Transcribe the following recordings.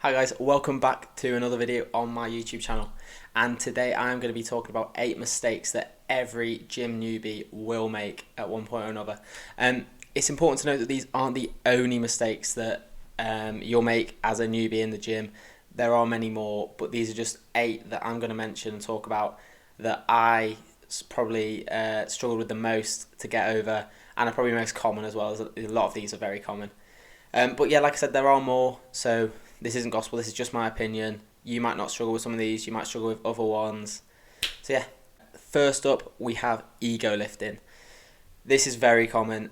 Hi guys, welcome back to another video on my YouTube channel, and today I'm going to be talking about 8 mistakes that every gym newbie will make at one point or another. It's important to note that these aren't the only mistakes that you'll make as a newbie in the gym. There are many more, but these are just 8 that I'm going to mention and talk about that I probably struggled with the most to get over, and are probably most common as well, as a lot of these are very common. But yeah, like I said, there are more, so this isn't gospel, this is just my opinion. You might not struggle with some of these, you might struggle with other ones. So yeah, first up we have ego lifting. This is very common,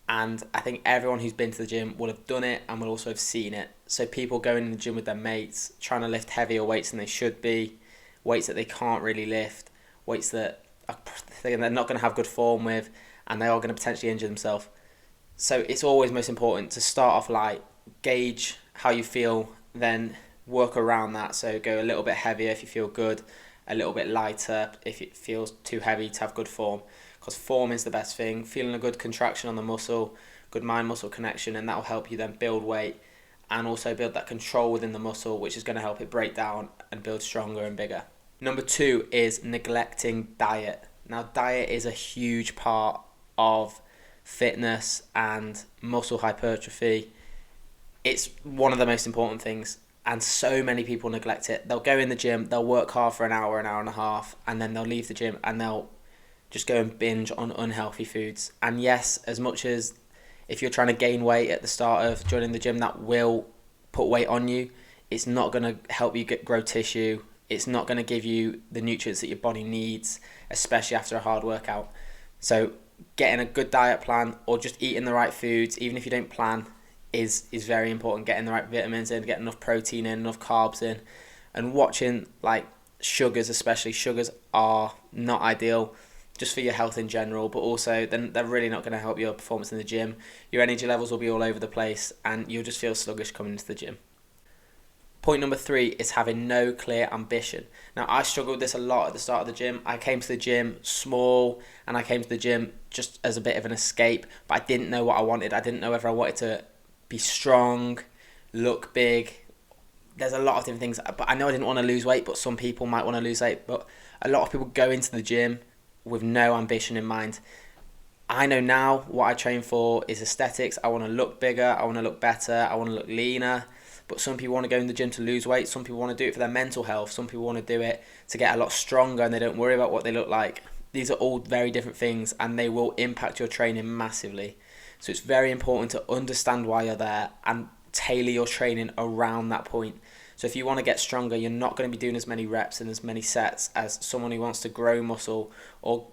and I think everyone who's been to the gym will have done it and will also have seen it. So people going in the gym with their mates, trying to lift heavier weights than they should be, weights that they can't really lift, weights that they're not going to have good form with, and they are going to potentially injure themselves. So it's always most important to start off light, gauge how you feel, then work around that. So go a little bit heavier if you feel good, a little bit lighter if it feels too heavy to have good form, because form is the best thing. Feeling a good contraction on the muscle, good mind-muscle connection, and that will help you then build weight and also build that control within the muscle, which is going to help it break down and build stronger and bigger. Number 2 is neglecting diet. Now, diet is a huge part of fitness and muscle hypertrophy. It's one of the most important things, and so many people neglect it. They'll go in the gym, they'll work hard for an hour and a half, and then they'll leave the gym and they'll just go and binge on unhealthy foods. And yes, as much as if you're trying to gain weight at the start of joining the gym, that will put weight on you, it's not going to help you grow tissue. It's not going to give you the nutrients that your body needs, especially after a hard workout. So getting a good diet plan, or just eating the right foods, even if you don't plan, is very important. Getting the right vitamins in, getting enough protein in, enough carbs in, and watching like sugars, especially sugars are not ideal just for your health in general, but also then they're really not going to help your performance in the gym. Your energy levels will be all over the place and you'll just feel sluggish coming into the gym. Point number 3 is having no clear ambition. Now, I struggled with this a lot at the start of the gym. I came to the gym small, and I came to the gym just as a bit of an escape, but I didn't know what I wanted. I didn't know whether I wanted to be strong, look big. There's a lot of different things, but I know I didn't want to lose weight, but some people might want to lose weight. But a lot of people go into the gym with no ambition in mind. I know now what I train for is aesthetics. I want to look bigger, I want to look better, I want to look leaner. But some people want to go in the gym to lose weight. Some people want to do it for their mental health. Some people want to do it to get a lot stronger and they don't worry about what they look like. These are all very different things and they will impact your training massively. So it's very important to understand why you're there and tailor your training around that point. So if you want to get stronger, you're not going to be doing as many reps and as many sets as someone who wants to grow muscle or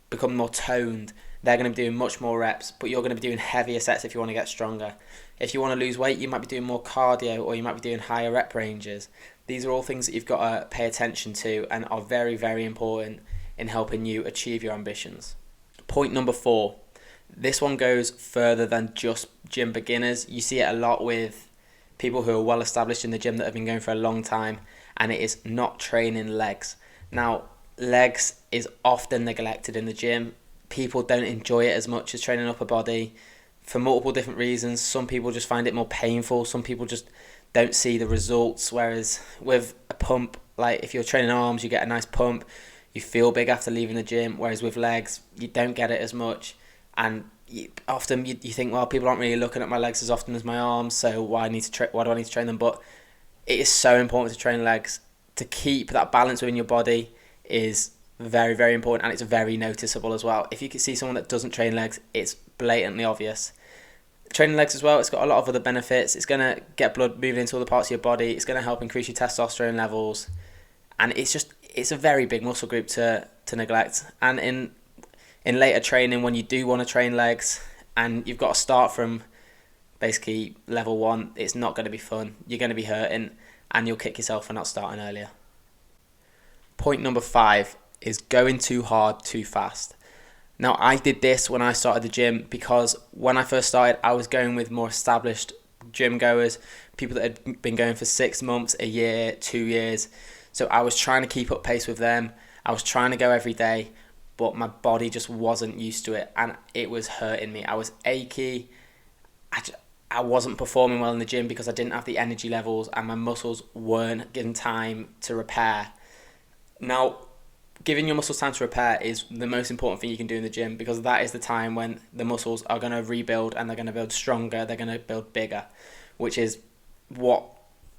become more toned. They're going to be doing much more reps, but you're going to be doing heavier sets if you want to get stronger. If you want to lose weight, you might be doing more cardio, or you might be doing higher rep ranges. These are all things that you've got to pay attention to and are very, very important in helping you achieve your ambitions. Point number 4. This one goes further than just gym beginners. You see it a lot with people who are well established in the gym that have been going for a long time, and it is not training legs. Now, legs is often neglected in the gym. People don't enjoy it as much as training upper body for multiple different reasons. Some people just find it more painful. Some people just don't see the results. Whereas with a pump, like if you're training arms, you get a nice pump. You feel big after leaving the gym. Whereas with legs, you don't get it as much. And often you think, well, people aren't really looking at my legs as often as my arms, so why do I need to train them? But it is so important to train legs. To keep that balance within your body is very, very important, and it's very noticeable as well. If you can see someone that doesn't train legs, it's blatantly obvious. Training legs as well, it's got a lot of other benefits. It's going to get blood moving into all the parts of your body. It's going to help increase your testosterone levels, and it's a very big muscle group to neglect. And in later training, when you do want to train legs and you've got to start from basically level 1, it's not going to be fun. You're going to be hurting and you'll kick yourself for not starting earlier. Point number 5 is going too hard too fast. Now, I did this when I started the gym because when I first started, I was going with more established gym goers, people that had been going for 6 months, a year, 2 years. So I was trying to keep up pace with them. I was trying to go every day, but my body just wasn't used to it and it was hurting me. I was achy. I wasn't performing well in the gym because I didn't have the energy levels and my muscles weren't given time to repair. Now, giving your muscles time to repair is the most important thing you can do in the gym, because that is the time when the muscles are going to rebuild and they're going to build stronger, they're going to build bigger, which is what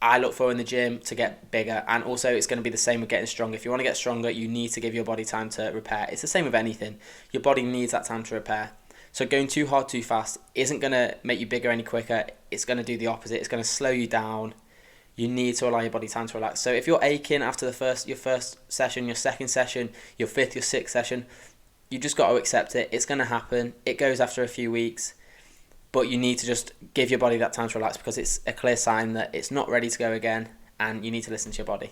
I look for in the gym to get bigger. And also it's going to be the same with getting stronger. If you want to get stronger, you need to give your body time to repair. It's the same with anything. Your body needs that time to repair. So going too hard too fast isn't going to make you bigger any quicker. It's going to do the opposite. It's going to slow you down. You need to allow your body time to relax. So if you're aching after your first session, your second session, your fifth, your sixth session, you just got to accept it. It's going to happen. It goes after a few weeks, but you need to just give your body that time to relax, because it's a clear sign that it's not ready to go again, and you need to listen to your body.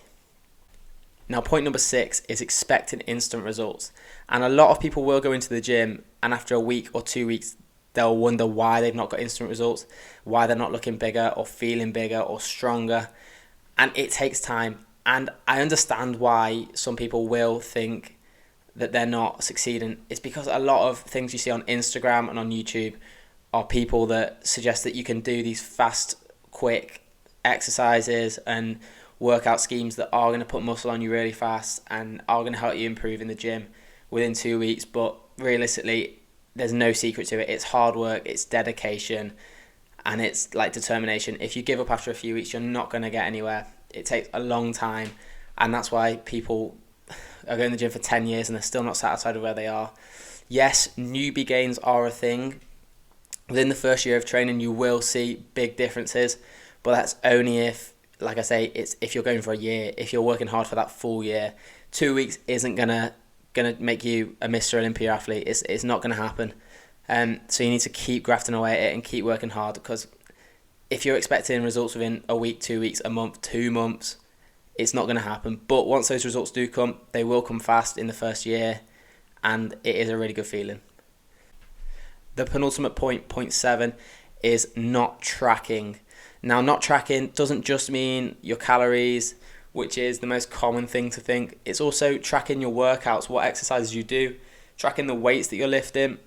Now, point number 6 is expecting instant results. And a lot of people will go into the gym and after a week or 2 weeks, they'll wonder why they've not got instant results, why they're not looking bigger or feeling bigger or stronger. And it takes time. And I understand why some people will think that they're not succeeding. It's because a lot of things you see on Instagram and on YouTube are people that suggest that you can do these fast, quick exercises and workout schemes that are going to put muscle on you really fast and are going to help you improve in the gym within 2 weeks. But realistically, there's no secret to it. It's hard work, it's dedication, and it's like determination. If you give up after a few weeks, you're not going to get anywhere. It takes a long time, and that's why people are going to the gym for 10 years and they're still not satisfied with where they are. Yes, newbie gains are a thing. Within the first year of training, you will see big differences, but that's only if, like I say, it's if you're going for a year, if you're working hard for that full year. 2 weeks isn't gonna make you a Mr. Olympia athlete. It's not gonna happen. So you need to keep grafting away at it and keep working hard, because if you're expecting results within a week, 2 weeks, a month, 2 months, it's not gonna happen. But once those results do come, they will come fast in the first year, and it is a really good feeling. The penultimate point 7, is not tracking. Now, not tracking doesn't just mean your calories, which is the most common thing to think. It's also tracking your workouts, what exercises you do, tracking the weights that you're lifting,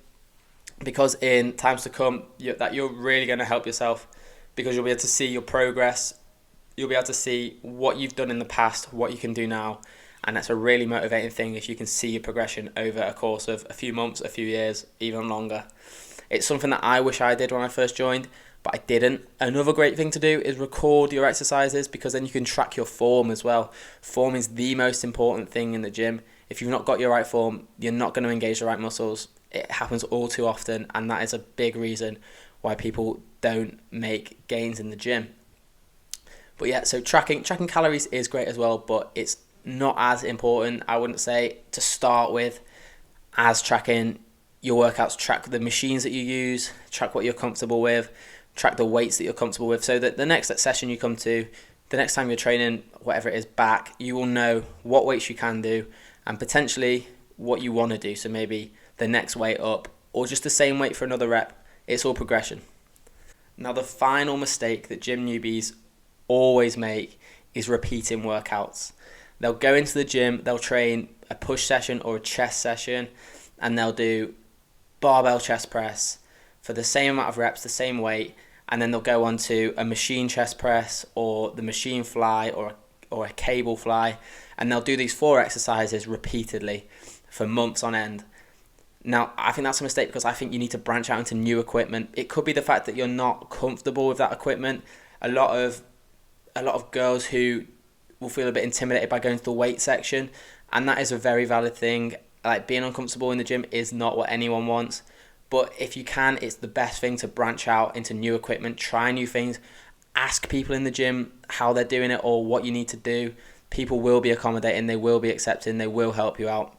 because in times to come, you're really going to help yourself, because you'll be able to see your progress. You'll be able to see what you've done in the past, what you can do now, and that's a really motivating thing if you can see your progression over a course of a few months, a few years, even longer. It's something that I wish I did when I first joined, but I didn't. Another great thing to do is record your exercises, because then you can track your form as well. Form is the most important thing in the gym. If you've not got your right form, you're not going to engage the right muscles. It happens all too often, and that is a big reason why people don't make gains in the gym. But yeah, so tracking calories is great as well, but it's not as important, I wouldn't say, to start with, as tracking your workouts. Track the machines that you use, track what you're comfortable with, track the weights that you're comfortable with, so that the next session you come to, the next time you're training, whatever it is, back, you will know what weights you can do and potentially what you want to do. So maybe the next weight up, or just the same weight for another rep. It's all progression. Now, the final mistake that gym newbies always make is repeating workouts. They'll go into the gym, they'll train a push session or a chest session, and they'll do barbell chest press for the same amount of reps, the same weight, and then they'll go on to a machine chest press or the machine fly or a cable fly, and they'll do these 4 exercises repeatedly for months on end. Now, I think that's a mistake, because I think you need to branch out into new equipment. It could be the fact that you're not comfortable with that equipment. A lot of girls who will feel a bit intimidated by going to the weight section, and that is a very valid thing. Like, being uncomfortable in the gym is not what anyone wants. But if you can, it's the best thing to branch out into new equipment, try new things, ask people in the gym how they're doing it or what you need to do. People will be accommodating, they will be accepting, they will help you out.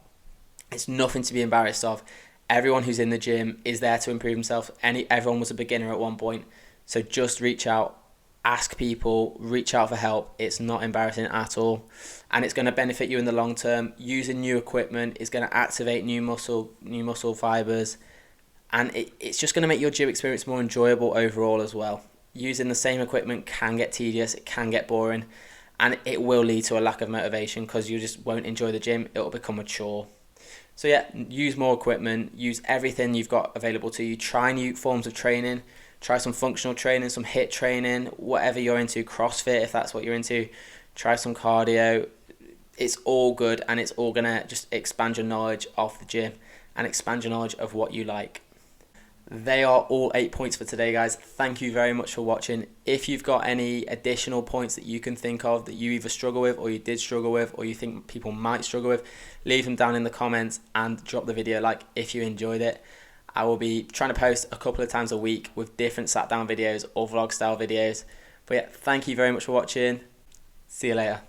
It's nothing to be embarrassed of. Everyone who's in the gym is there to improve themselves. Everyone was a beginner at one point. So just reach out, ask people, reach out for help. It's not embarrassing at all. And it's going to benefit you in the long term. Using new equipment is going to activate new muscle fibers. And it's just going to make your gym experience more enjoyable overall as well. Using the same equipment can get tedious, it can get boring, and it will lead to a lack of motivation, because you just won't enjoy the gym. It will become a chore. So yeah, use more equipment, use everything you've got available to you. Try new forms of training, Try some functional training, some HIIT training, whatever you're into, CrossFit if that's what you're into. Try some cardio. It's all good, and it's all going to just expand your knowledge of the gym and expand your knowledge of what you like. They are all 8 points for today, guys. Thank you very much for watching. If you've got any additional points that you can think of that you either struggle with or you did struggle with or you think people might struggle with, leave them down in the comments and drop the video like if you enjoyed it. I will be trying to post a couple of times a week with different sat down videos or vlog style videos. But yeah, thank you very much for watching. See you later.